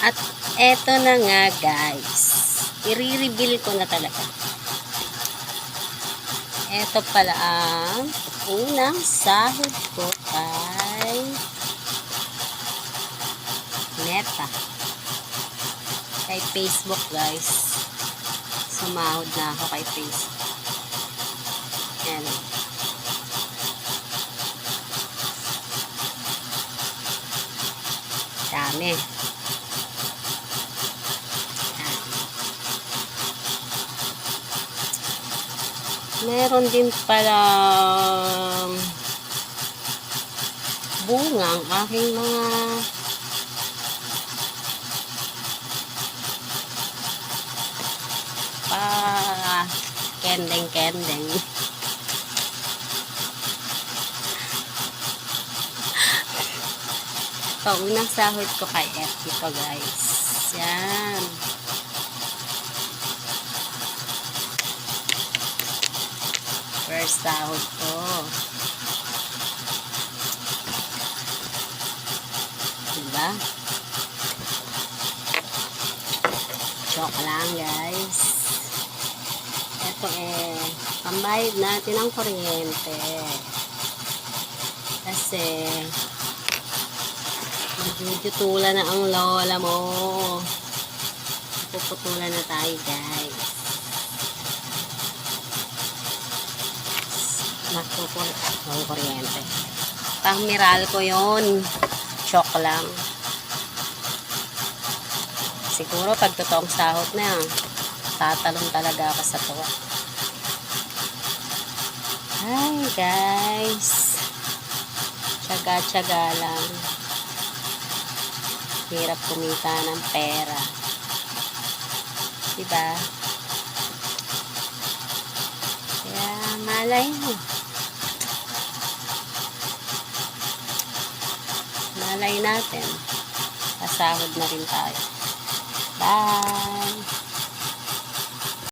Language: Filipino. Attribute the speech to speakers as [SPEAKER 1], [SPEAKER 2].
[SPEAKER 1] At eto na nga guys, i-reveal ko na talaga. Eto pala ang unang sahod ko kay Meta. Kay Facebook guys. Sumahod na ako kay Facebook. Ayan. Dami. Meron din pala bunga ang aking mga kendeng. Ito, unang sahod ko kay FB ko guys. Yan. First sahod ko. Diba? Joke lang guys. Ito pambayad natin ang kuryente. Kasi magjujutulan na ang lola mo. Puputulan na tayo guys. Magpupulit ang kuryente. Pang-miral ko yun. Joke lang. Siguro pag totoong sahod na, tatalon talaga ako sa tuwa. Hi guys. Tsaga-tsaga lang. Hirap kumita ng pera. Diba? Kaya malay mo. Malay natin. Pasahod na rin tayo. Bye!